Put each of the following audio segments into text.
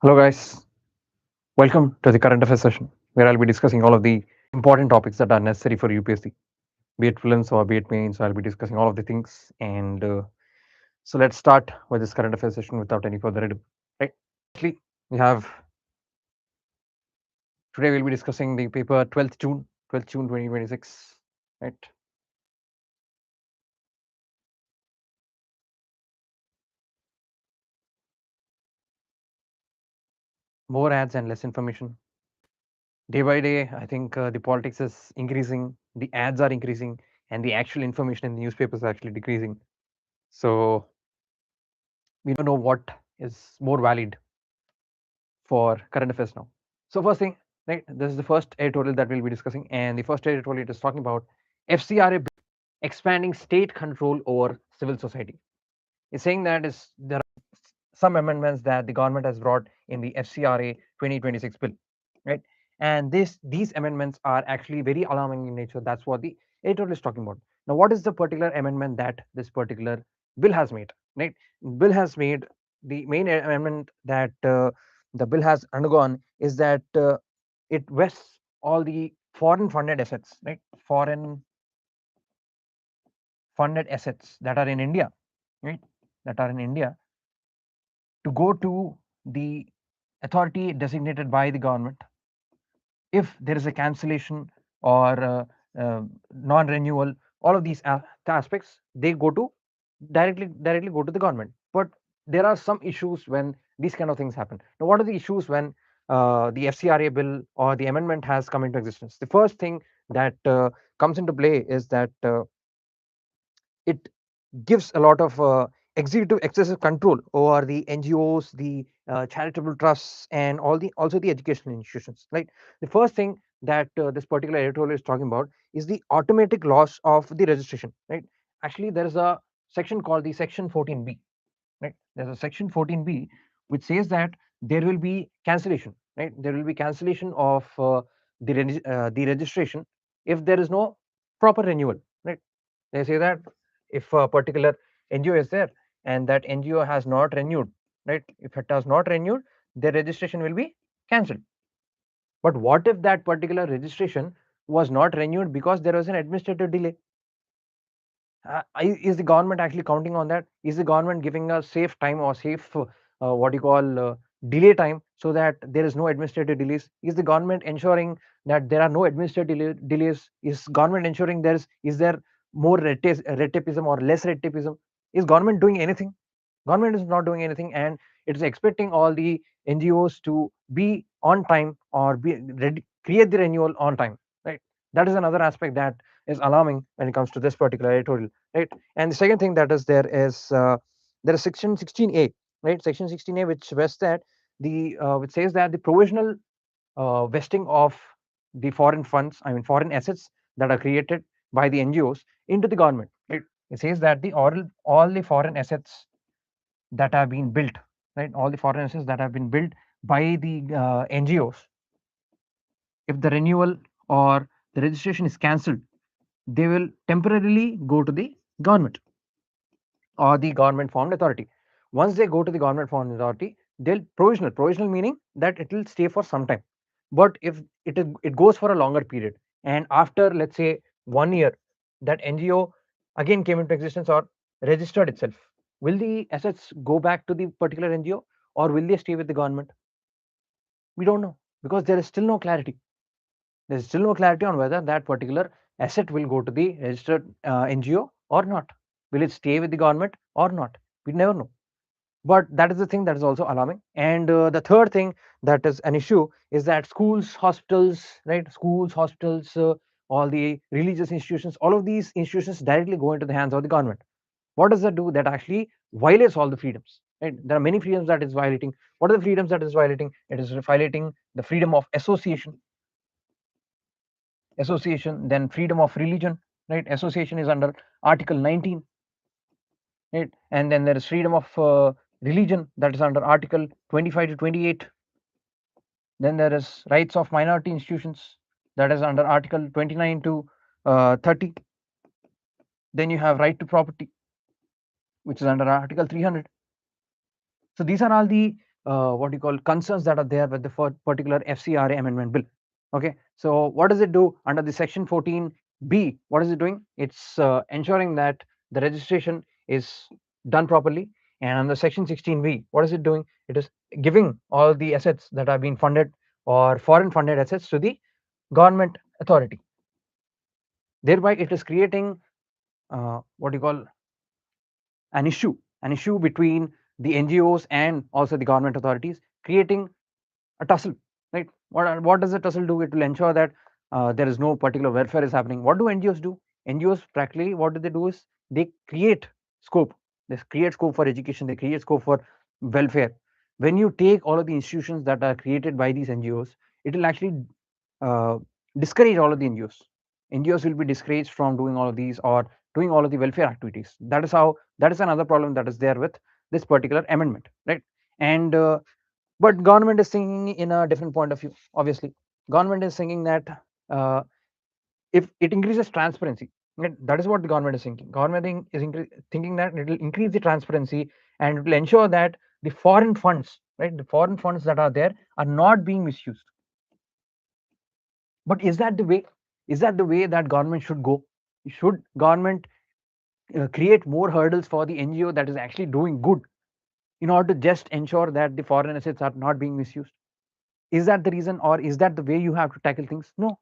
Hello, guys. Welcome to the current affairs session where I'll be discussing all of the important topics that are necessary for UPSC, be it prelims or be it mains. So I'll be discussing all of the things. And so let's start with this current affairs session without any further ado. Right. Firstly, we have today we'll be discussing the paper 12th June 2026. Right. More ads and less information. Day by day, I think the politics is increasing, the ads are increasing, and the actual information in the newspapers is actually decreasing. So we don't know what is more valid for current affairs now. So first thing, right, this is the first editorial that we'll be discussing, and the first editorial is talking about FCRA expanding state control over civil society. It's saying that there are some amendments that the government has brought in the FCRA 2026 bill, right? And these amendments are actually very alarming in nature. That's what the editorial is talking about. Now, what is the particular amendment that this particular bill has made? Right, bill has made the main amendment that the bill has undergone is that it vests all the foreign funded assets, right? Foreign funded assets that are in India, right? That are in India to go to the authority designated by the government if there is a cancellation or non-renewal. All of these aspects, they go to directly go to the government. But there are some issues when these kind of things happen. Now, what are the issues when the FCRA bill or the amendment has come into existence? The first thing that comes into play is that it gives a lot of executive excessive control over the NGOs, the charitable trusts, and also the educational institutions. Right. The first thing that this particular editorial is talking about is the automatic loss of the registration. Right. Actually, there is a section called the Section 14B. Right. There's a Section 14B which says that there will be cancellation. Right. There will be cancellation of the registration if there is no proper renewal. Right. They say that if a particular NGO is there and that NGO has not renewed, right? If it has not renewed, their registration will be cancelled. But what if that particular registration was not renewed because there was an administrative delay? Is the government actually counting on that? Is the government giving a safe time or safe what you call delay time so that there is no administrative delays? Is the government ensuring that there are no administrative delays? Is government ensuring is there more red tapeism or less red tapeism? Is government doing anything? Government is not doing anything, and it is expecting all the NGOs to be on time or be ready, create the renewal on time, right? That is another aspect that is alarming when it comes to this particular editorial, right? And the second thing that is there is section 16A, right? Section 16A which vests that which says that the provisional vesting of the foreign funds, I mean foreign assets that are created by the NGOs into the government. Right? It says that all the foreign assets that have been built, right? All the foreign assets that have been built by the NGOs, if the renewal or the registration is cancelled, they will temporarily go to the government or the government formed authority. Once they go to the government formed authority, they'll provisional meaning that it will stay for some time. But if it goes for a longer period, and after let's say 1 year, that NGO again came into existence or registered itself, will the assets go back to the particular NGO or will they stay with the government? We don't know, because there is still no clarity. There is still no clarity on whether that particular asset will go to the registered NGO or not. Will it stay with the government or not? We never know. But that is the thing that is also alarming. And the third thing that is an issue is that schools, hospitals, right? Schools, hospitals, all the religious institutions, all of these institutions directly go into the hands of the government. What does that do? That actually violates all the freedoms. Right? There are many freedoms that is violating. What are the freedoms that is violating? It is violating the freedom of association, then freedom of religion, right? Association is under Article 19, right? And then there is freedom of religion, that is under Article 25 to 28. Then there is rights of minority institutions, that is under Article 29 to 30. Then you have right to property, which is under Article 300. So these are all the what you call concerns that are there with the particular FCRA amendment bill. Okay, so what does it do under the section 14B? What is it doing? It's ensuring that the registration is done properly. And under section 16B, what is it doing? It is giving all the assets that are being funded or foreign funded assets to the government authority. Thereby, it is creating what you call an issue between the NGOs and also the government authorities, creating a tussle, right? What does a tussle do? It will ensure that there is no particular welfare is happening. What do NGOs do? NGOs practically what do they do is they create scope. They create scope for education. They create scope for welfare. When you take all of the institutions that are created by these NGOs, it will actually uh, discourage all of the NGOs. NGOs will be discouraged from doing all of these or doing all of the welfare activities. That is another problem that is there with this particular amendment, right? And but government is thinking in a different point of view. Obviously, government is thinking that uh, if it increases transparency, right, that is what the government is thinking. Government is thinking that it will increase the transparency and it will ensure that the foreign funds, right, the foreign funds that are there are not being misused. But is that the way? Is that the way that government should go? Should government create more hurdles for the NGO that is actually doing good in order to just ensure that the foreign assets are not being misused? Is that the reason, or is that the way you have to tackle things? No, you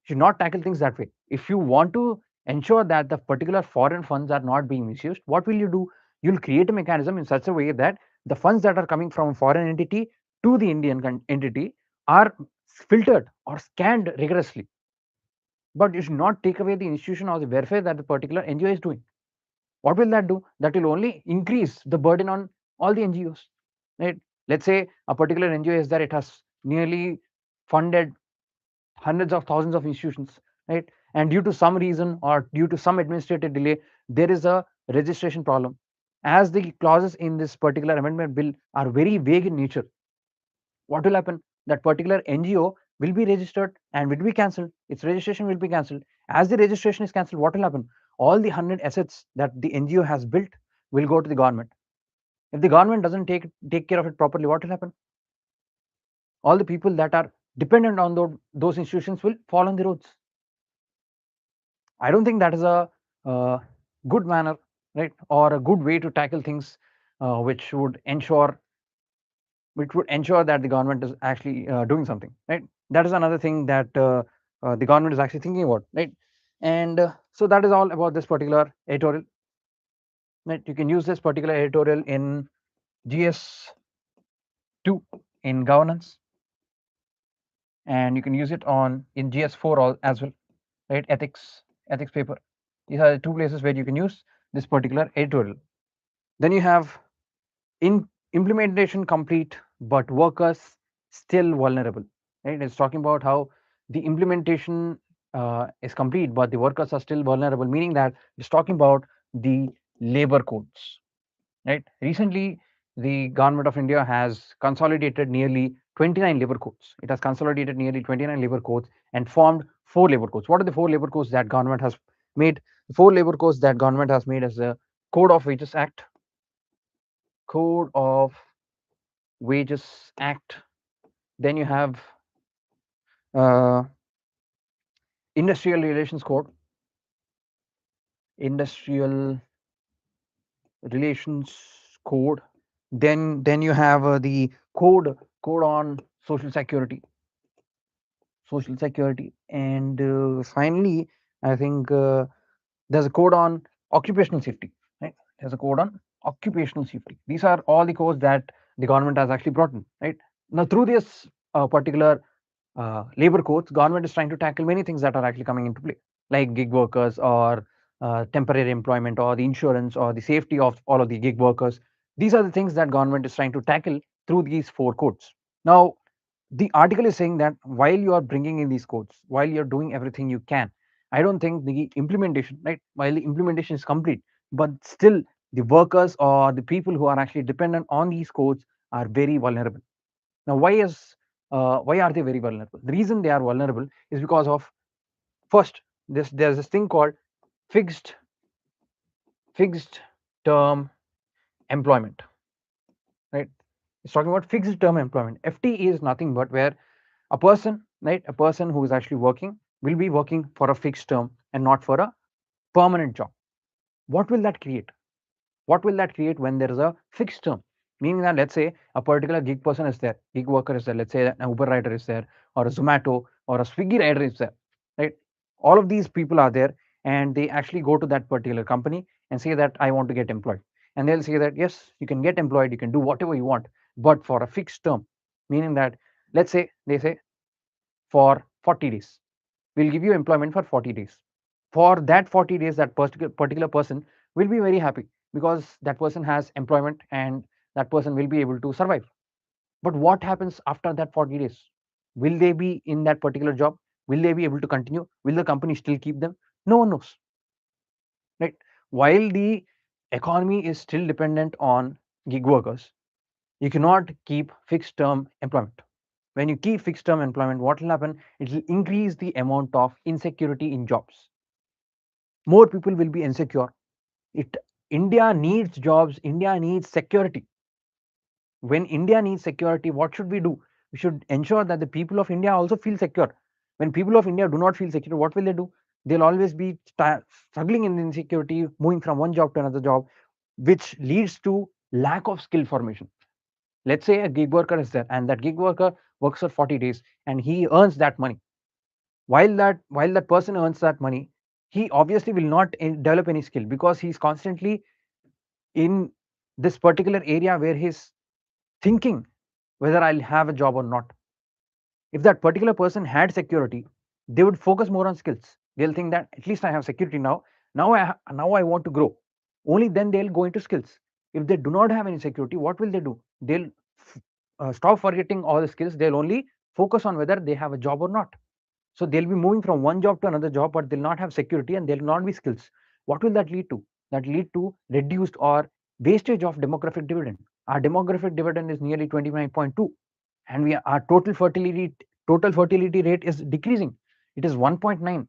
should not tackle things that way. If you want to ensure that the particular foreign funds are not being misused, what will you do? You'll create a mechanism in such a way that the funds that are coming from a foreign entity to the Indian entity are filtered or scanned rigorously. But you should not take away the institution or the welfare that the particular NGO is doing. What will that do? That will only increase the burden on all the NGOs. Right? Let's say a particular NGO is that it has nearly funded hundreds of thousands of institutions, right? And due to some reason or due to some administrative delay, there is a registration problem. As the clauses in this particular amendment bill are very vague in nature, what will happen? That particular NGO will be registered and will be cancelled. Its registration will be cancelled. As the registration is cancelled, what will happen? All the 100 assets that the NGO has built will go to the government. If the government doesn't take care of it properly, what will happen? All the people that are dependent on those institutions will fall on the roads. I don't think that is a uh, good manner, right, or a good way to tackle things, which would ensure that the government is actually doing something, right? That is another thing that the government is actually thinking about, right? And so that is all about this particular editorial. Right? You can use this particular editorial in GS2 in governance, and you can use it on in GS4 as well, right? Ethics paper. These are the two places where you can use this particular editorial. Then you have in implementation complete, but workers still vulnerable. Right? It's talking about how the implementation is complete, but the workers are still vulnerable, meaning that it's talking about the labor codes. Right? Recently, the government of India has consolidated nearly 29 labor codes. It has consolidated nearly 29 labor codes and formed 4 labor codes. What are the 4 labor codes that government has made? The 4 labor codes that government has made as the Code of Wages Act, Code of Wages Act. Then you have uh, Industrial Relations Code, Industrial Relations Code. Then you have the code on social security, and finally, I think there's a code on occupational safety. Right? There's a code on occupational safety. These are all the codes that the government has actually brought in. Right now, through this particular labor codes, government is trying to tackle many things that are actually coming into play, like gig workers or temporary employment or the insurance or the safety of all of the gig workers. These are the things that government is trying to tackle through these 4 codes. Now, the article is saying that while you are bringing in these codes, while you're doing everything you can, I don't think the implementation, right, while the implementation is complete, but still the workers or the people who are actually dependent on these codes are very vulnerable. Now, why are they very vulnerable? The reason they are vulnerable is because of, first, there's this thing called fixed fixed term employment, right? It's talking about fixed term employment. FT is nothing but where a person, right, a person who is actually working will be working for a fixed term and not for a permanent job. What will that create? What will that create when there is a fixed term? Meaning that, let's say a particular gig person is there, gig worker is there, let's say an Uber rider is there, or a Zomato or a Swiggy rider is there, right? All of these people are there, and they actually go to that particular company and say that I want to get employed. And they'll say that yes, you can get employed, you can do whatever you want, but for a fixed term. Meaning that, let's say they say for 40 days, we'll give you employment for 40 days. For that 40 days, that particular person will be very happy because that person has employment and that person will be able to survive. But what happens after that 40 days? Will they be in that particular job? Will they be able to continue? Will the company still keep them? No one knows, right? While the economy is still dependent on gig workers, you cannot keep fixed term employment. When you keep fixed term employment, what will happen? It will increase the amount of insecurity in jobs. More people will be insecure. It India needs jobs, India needs security. When India needs security, what should we do? We should ensure that the people of India also feel secure. When people of India do not feel secure, what will they do? They'll always be struggling in insecurity, moving from one job to another job, which leads to lack of skill formation. Let's say a gig worker is there, and that gig worker works for 40 days and he earns that money. While that person earns that money, he obviously will not develop any skill because he's constantly in this particular area where he's thinking whether I'll have a job or not. If that particular person had security, they would focus more on skills. They'll think that at least I have security now. Now I want to grow. Only then they'll go into skills. If they do not have any security, what will they do? They'll stop forgetting all the skills. They'll only focus on whether they have a job or not. So they'll be moving from one job to another job, but they'll not have security and they'll not be skills. What will that lead to? That lead to reduced or wastage of demographic dividend. Our demographic dividend is nearly 29.2, and our total fertility rate is decreasing. It is 1.9.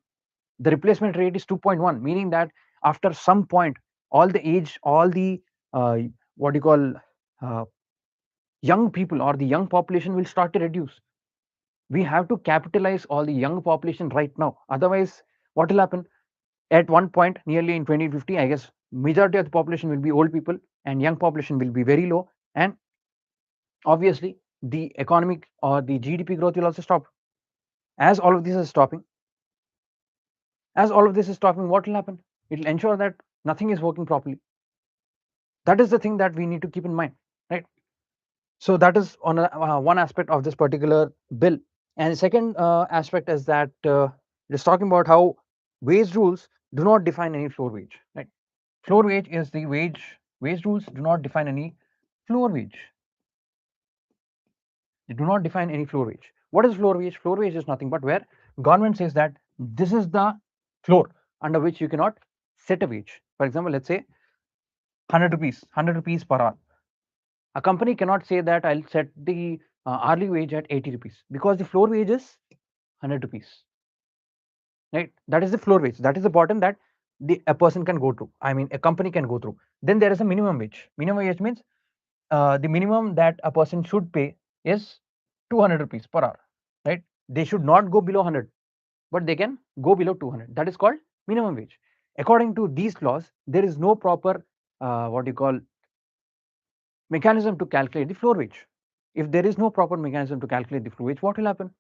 The replacement rate is 2.1, meaning that after some point, all the uh, what you call uh, young people or the young population will start to reduce. We have to capitalize all the young population right now. Otherwise, what will happen? At one point, nearly in 2050, I guess majority of the population will be old people and young population will be very low. And obviously, the economic or the GDP growth will also stop. As all of this is stopping, what will happen? It will ensure that nothing is working properly. That is the thing that we need to keep in mind, right? So that is on one aspect of this particular bill. And the second aspect is that it is talking about how wage rules do not define any floor wage. Right? Floor wage is the wage. Wage rules do not define any floor wage. They do not define any floor wage. What is floor wage? Floor wage is nothing but where government says that this is the floor under which you cannot set a wage. For example, let's say 100 rupees per hour. A company cannot say that I'll set the hourly wage at 80 rupees because the floor wage is 100 rupees. Right? That is the floor wage. That is the bottom that a person can go through. I mean, a company can go through. Then there is a minimum wage. Minimum wage means the minimum that a person should pay is 200 rupees per hour. Right? They should not go below 100, but they can go below 200. That is called minimum wage. According to these laws, there is no proper what you call mechanism to calculate the floor wage. If there is no proper mechanism to calculate the floor wage, what will happen?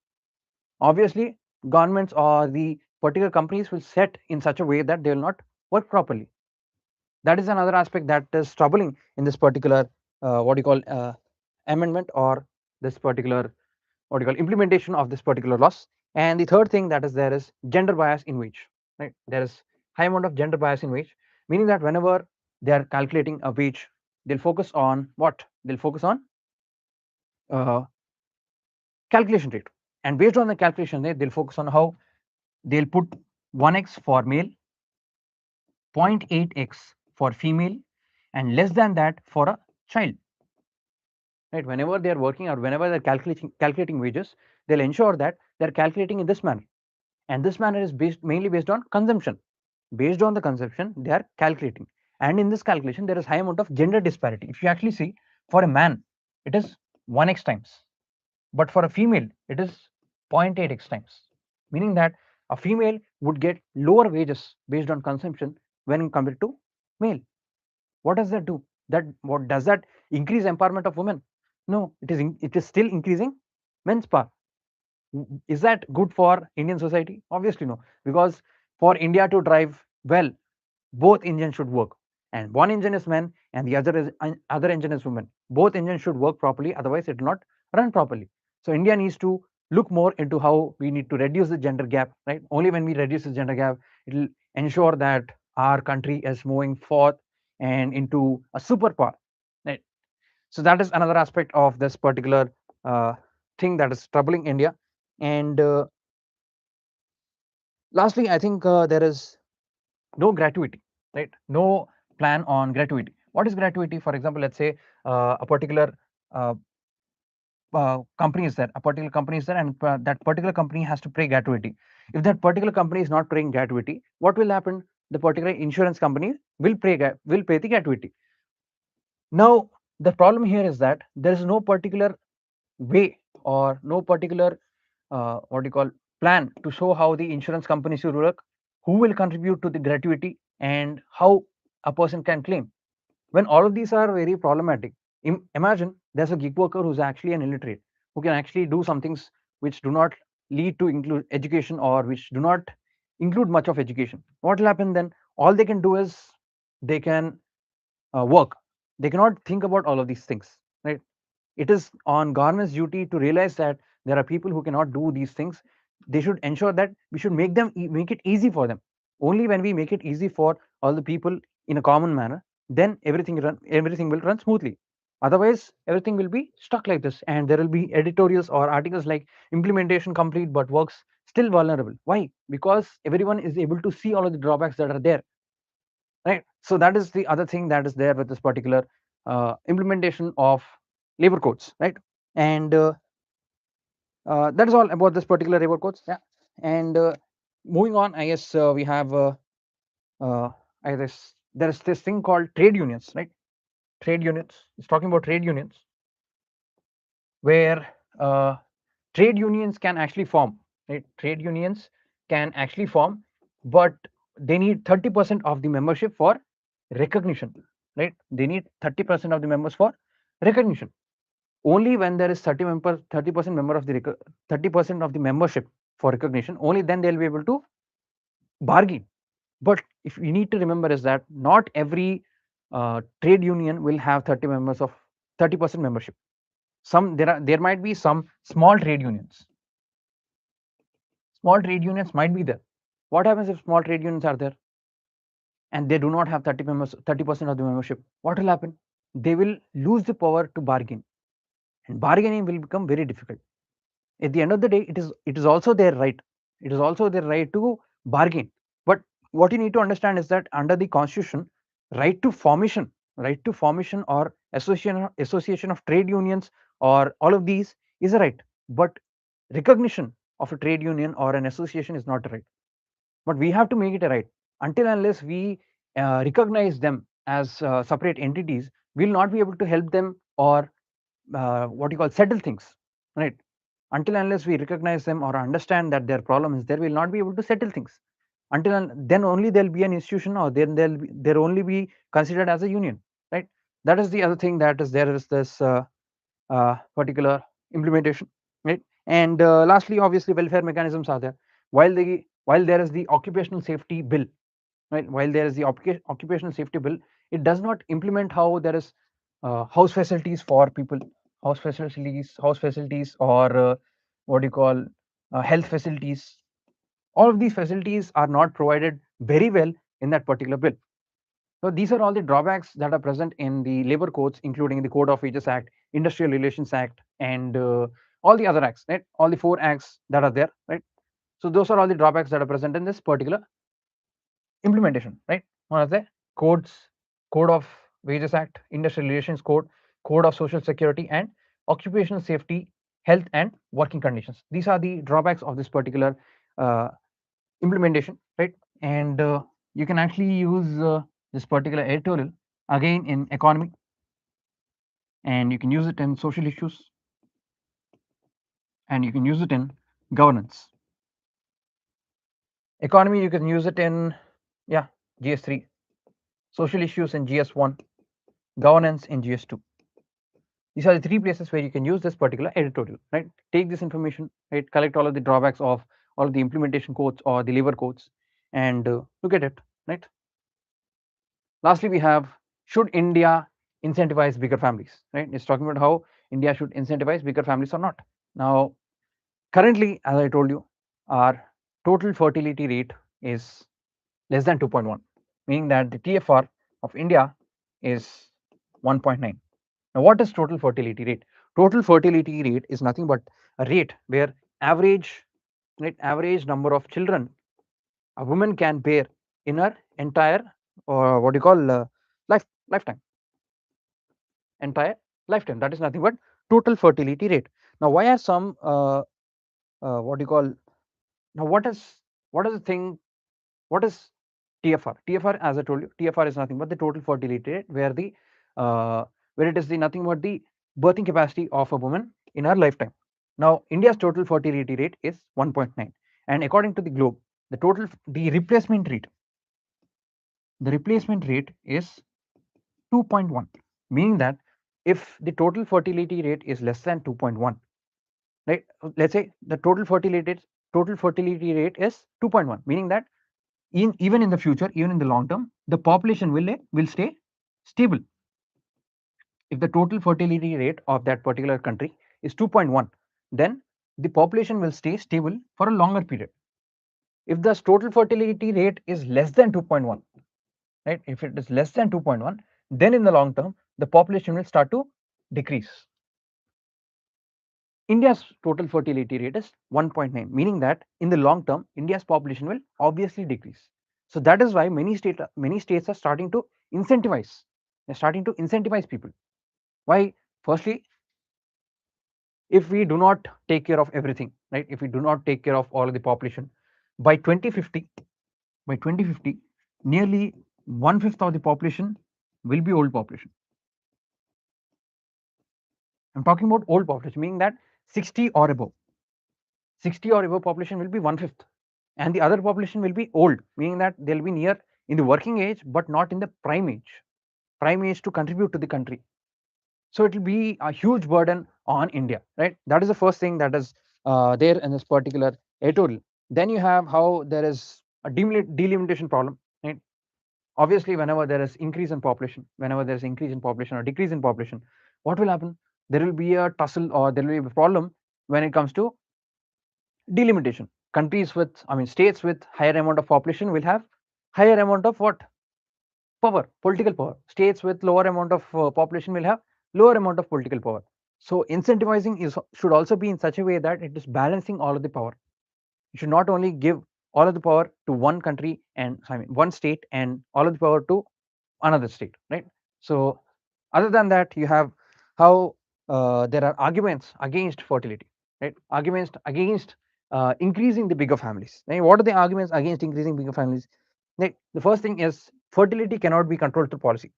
Obviously, governments or the particular companies will set in such a way that they will not work properly. That is another aspect that is troubling in this particular what you call amendment or this particular what you call implementation of this particular laws. And the third thing that is there is gender bias in wage. Right? There is high amount of gender bias in wage, meaning that whenever they are calculating a wage, they'll focus on what? They'll focus on uh, calculation rate. And based on the calculation rate, they'll focus on how they'll put 1x for male, 0.8x for female, and less than that for a child. Right? Whenever they are working or whenever they're calculating wages, they'll ensure that they're calculating in this manner. And this manner is mainly based on consumption. Based on the consumption, they are calculating. And in this calculation, there is high amount of gender disparity. If you actually see, for a man, it is 1x times, but for a female it is 0.8x times, meaning that a female would get lower wages based on consumption when compared to male. What does that do? What does that increase empowerment of women? No, it is still increasing men's power. Is that good for Indian society? Obviously no, because for India to drive well, both engines should work, and one engine is men and the other engine is women. Both engines should work properly, otherwise it will not run properly. So India needs to look more into how we need to reduce the gender gap, right? Only when we reduce the gender gap, it will ensure that our country is moving forth and into a superpower, right? So that is another aspect of this particular uh, thing that is troubling India. And lastly, I think there is no gratuity, right? No plan on gratuity. What is gratuity? For example, let's say a particular uh, company is there, a particular company is there, and that particular company has to pay gratuity. If that particular company is not paying gratuity, what will happen? The particular insurance company will pay the gratuity. Now, the problem here is that there is no particular way or no particular what do you call plan to show how the insurance companies should work, who will contribute to the gratuity, and how a person can claim. When all of these are very problematic, imagine there's a gig worker who's actually an illiterate, who can actually do some things which do not lead to include education or which do not include much of education. What will happen then? All they can do is they can work. They cannot think about all of these things, right? It is on government's duty to realize that there are people who cannot do these things. They should ensure that we should make it easy for them. Only when we make it easy for all the people in a common manner, then everything will run smoothly. Otherwise everything will be stuck like this, and there will be editorials or articles like implementation complete but works still vulnerable. Why? Because everyone is able to see all of the drawbacks that are there, right? So that is the other thing that is there with this particular implementation of labor codes, right? And that is all about this particular labor codes. Yeah. And moving on, I guess we have uh, I guess there is this thing called trade unions, right? Trade unions. It's talking about trade unions where trade unions can actually form, right? Trade unions can actually form, but they need 30% of the membership for recognition, right? They need 30% of the members for recognition. Only when there is 30% member of the 30% of the membership for recognition, only then they'll be able to bargain. But if you need to remember is that not every trade union will have 30% membership. There might be some small trade unions might be there. What happens if small trade unions are there and they do not have 30% of the membership? What will happen? They will lose the power to bargain, and bargaining will become very difficult. At the end of the day, it is also their right. It is also their right to bargain. But what you need to understand is that under the constitution, right to formation, or association of trade unions, or all of these is a right. But recognition of a trade union or an association is not a right. But we have to make it a right. Until unless we recognize them as separate entities, we'll not be able to help them or what you call settle things, right? Until unless we recognize them or understand that their problem is there, we'll not be able to settle things. Then only there'll be an institution, or then they'll only be considered as a union, right? That is the other thing that is there is this particular implementation, right? And lastly, obviously, welfare mechanisms are there. While there is the occupational safety bill, right? While there is the occupational safety bill, it does not implement how there is house facilities for people, house facilities, or what do you call health facilities. All of these facilities are not provided very well in that particular bill. So these are all the drawbacks that are present in the labor codes, including the Code of Wages Act, Industrial Relations Act, and all the other acts, right? All the 4 acts that are there, right? So those are all the drawbacks that are present in this particular implementation, right? One of the codes: Code of Wages Act, Industrial Relations Code, Code of Social Security, and Occupational Safety, Health, and Working Conditions. These are the drawbacks of this particular uh, implementation, right? And you can actually use this particular editorial again in economy, and you can use it in social issues, and you can use it in governance. Economy, you can use it in, yeah, GS3. Social issues in GS1. Governance in GS2. These are the three places where you can use this particular editorial, right? Take this information, right? Collect all of the drawbacks of all of the implementation codes or the labor codes and look at it, right? Lastly, we have, should India incentivize bigger families, right? It's talking about how India should incentivize bigger families or not. Now, currently, as I told you, our total fertility rate is less than 2.1, meaning that the TFR of India is 1.9. Now, what is total fertility rate? Total fertility rate is nothing but a rate where average, right, average number of children a woman can bear in her entire, or what you call, lifetime, entire lifetime. That is nothing but total fertility rate. Now, why are some what do you call? Now, what is the thing? What is TFR? TFR, as I told you, TFR is nothing but the total fertility rate, where it is the nothing but the birthing capacity of a woman in her lifetime. Now, India's total fertility rate is 1.9, and according to the globe, the replacement rate is 2.1, meaning that if the total fertility rate is less than 2.1, right? Let's say the total fertility rate is 2.1, meaning that even in the future, even in the long term, the population will stay stable. If the total fertility rate of that particular country is 2.1, then the population will stay stable for a longer period. If the total fertility rate is less than 2.1, right? If it is less than 2.1, then in the long term, the population will start to decrease. India's total fertility rate is 1.9, meaning that in the long term, India's population will obviously decrease. So that is why many states are starting to incentivize. They're starting to incentivize people. Why? Firstly, if we do not take care of everything, right? If we do not take care of all of the population, by 2050, nearly 1/5 of the population will be old population. I'm talking about old population, meaning that 60 or above. 60 or above population will be 1/5, and the other population will be old, meaning that they'll be near in the working age, but not in the prime age to contribute to the country. So it will be a huge burden on India, right? That is the first thing that is there in this particular editorial. Then you have how there is a delimitation problem, right? Obviously, whenever there is increase in population, whenever there is increase in population or decrease in population, what will happen? There will be a tussle, or there will be a problem when it comes to delimitation. States with higher amount of population will have higher amount of what? Power, political power. States with lower amount of population will have lower amount of political power. So incentivizing should also be in such a way that it is balancing all of the power. You should not only give all of the power to one country, and one state, and all of the power to another state, right? So other than that, you have how there are arguments against fertility, right? Arguments against increasing the bigger families. Right? What are the arguments against increasing bigger families? Right? The first thing is fertility cannot be controlled through policy.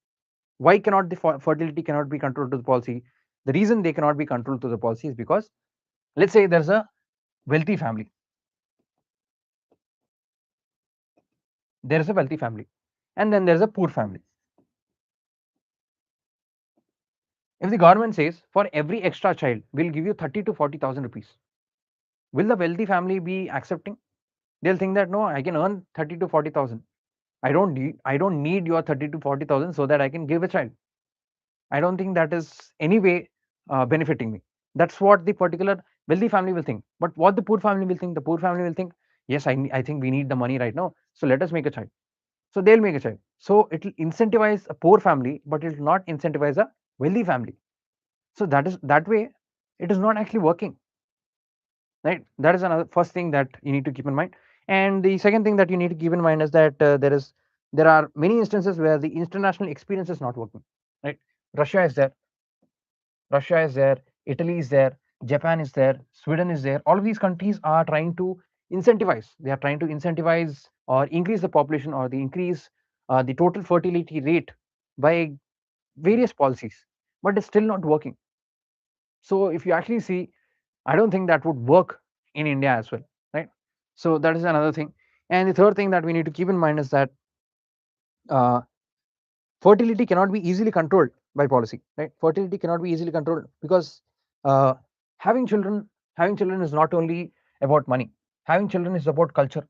Why cannot the fertility cannot be controlled to the policy? The reason they cannot be controlled to the policy is because, let's say there's a wealthy family. There is a wealthy family, and then there's a poor family. If the government says for every extra child we'll give you 30 to 40,000 rupees, will the wealthy family be accepting? They'll think that no, I can earn 30 to 40,000. I don't need your 30 to 40,000 so that I can give a child. I don't think that is any way benefiting me. That's what the particular wealthy family will think. But what the poor family will think? The poor family will think, yes, I think we need the money right now, so let us make a child. So they'll make a child. So it will incentivize a poor family, but it will not incentivize a wealthy family. So that way, it is not actually working, right? That is another first thing that you need to keep in mind. And the second thing that you need to keep in mind is that there are many instances where the international experience is not working, right? Russia is there, Italy is there, Japan is there, Sweden is there. All of these countries are trying to incentivize. They are trying to incentivize or increase the population, or the increase the total fertility rate by various policies, but it's still not working. So if you actually see, I don't think that would work in India as well, right? So that is another thing. And the third thing that we need to keep in mind is that uh, fertility cannot be easily controlled by policy, right? Fertility cannot be easily controlled because uh, having children, having children is not only about money. Having children is about culture.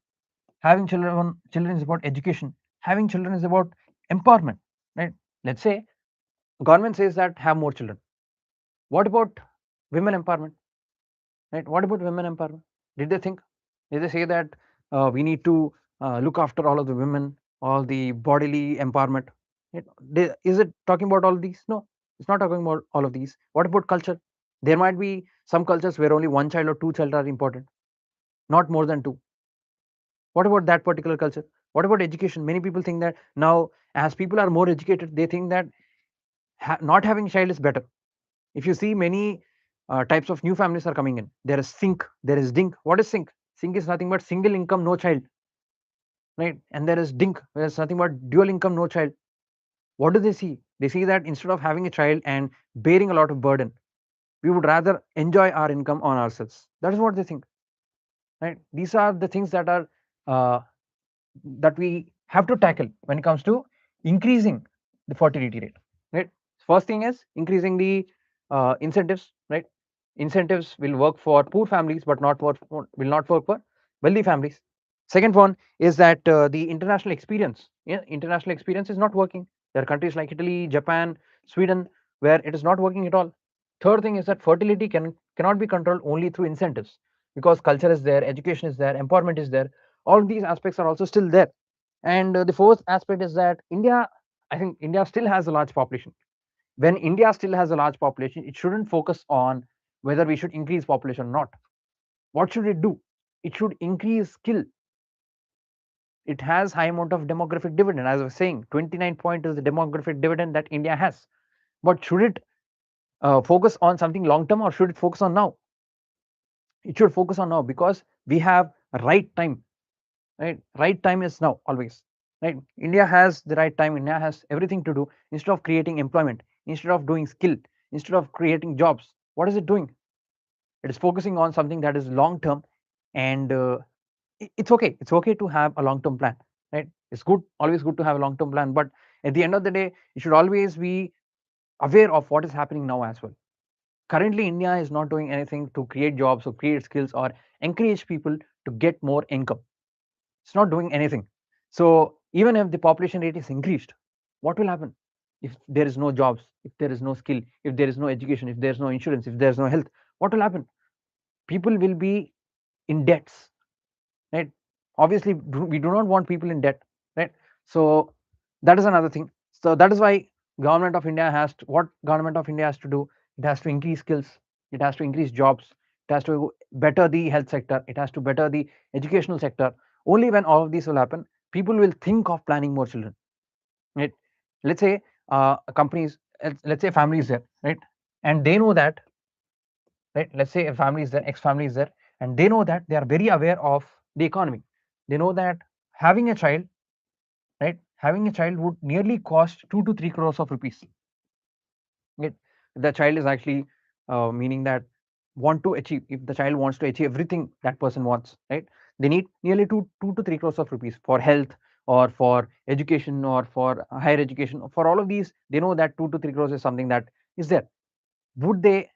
Having children is about education. Having children is about empowerment, right? Let's say government says that have more children. What about women empowerment, right? What about women empowerment? Did they think? Did they say that we need to look after all of the women, all the bodily empowerment? Is it talking about all of these? No, it's not talking about all of these. What about culture? There might be some cultures where only one child or two child are important, not more than two. What about that particular culture? What about education? Many people think that now, as people are more educated, they think that not having a child is better. If you see, many types of new families are coming in. There is sink, there is dink. What is sink? Sink is nothing but single income, no child, right? And there is dink, where it's nothing but dual income, no child. What do they see? They see that instead of having a child and bearing a lot of burden, we would rather enjoy our income on ourselves. That is what they think, right? These are the things that are uh, that we have to tackle when it comes to increasing the fertility rate, right? First thing is increasing the incentives, right? Incentives will work for poor families but not will not work for wealthy families. Second one is that the international experience, yeah, international experience is not working. There are countries like Italy, Japan, Sweden where it is not working at all. Third thing is that fertility cannot be controlled only through incentives, because culture is there, education is there, empowerment is there. All of these aspects are also still there. And the fourth aspect is that India, I think India still has a large population. When India still has a large population, it shouldn't focus on whether we should increase population or not. What should it do? It should increase skill. It has high amount of demographic dividend. As I was saying, 29 point is the demographic dividend that India has. But should it focus on something long term, or should it focus on now? It should focus on now, because we have a right time, right? Right time is now always, right? India has the right time. India has everything to do. Instead of creating employment, instead of doing skill, instead of creating jobs, what is it doing? It is focusing on something that is long term. And it's okay, it's okay to have a long term plan, right? It's good, always good to have a long term plan, but at the end of the day, you should always be aware of what is happening now as well. Currently India is not doing anything to create jobs or create skills or encourage people to get more income. It's not doing anything. So even if the population rate is increased, what will happen if there is no jobs, if there is no skill, if there is no education, if there is no insurance, if there is no health? What will happen? People will be in debts, right? Obviously, we do not want people in debt, right? So that is another thing. So that is why government of India has to, what government of India has to do, it has to increase skills, it has to increase jobs, it has to better the health sector, it has to better the educational sector. Only when all of these will happen, people will think of planning more children, right? Let's say companies, let's say families there, right? And they know that, right? Let's say a family is there, X family is there, and they know that, they are very aware of the economy. They know that having a child, right? Having a child would nearly cost 2 to 3 crores of rupees. Right? The child is actually meaning that want to achieve. If the child wants to achieve everything that person wants, right? They need nearly 2 to 3 crores of rupees for health, or for education, or for higher education. For all of these, they know that 2 to 3 crores is something that is there. Would they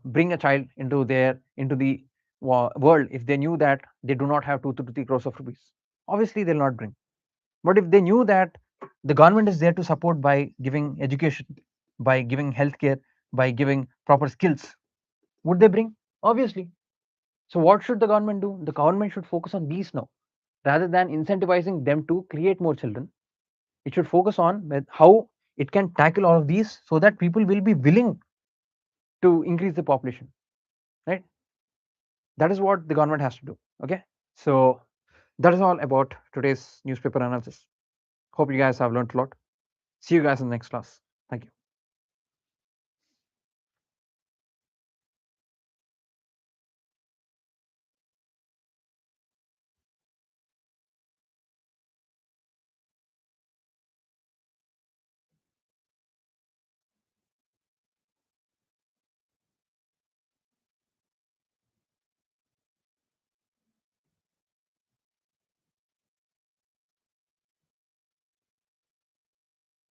bring a child into the world if they knew that they do not have 2 to 3 crores of rupees? Obviously they'll not bring. But if they knew that the government is there to support by giving education, by giving healthcare, by giving proper skills, would they bring? Obviously. So what should the government do? The government should focus on these now, rather than incentivizing them to create more children. It should focus on how it can tackle all of these, so that people will be willing to increase the population, right? That is what the government has to do. Okay, so that is all about today's newspaper analysis. Hope you guys have learned a lot. See you guys in the next class. Thank you.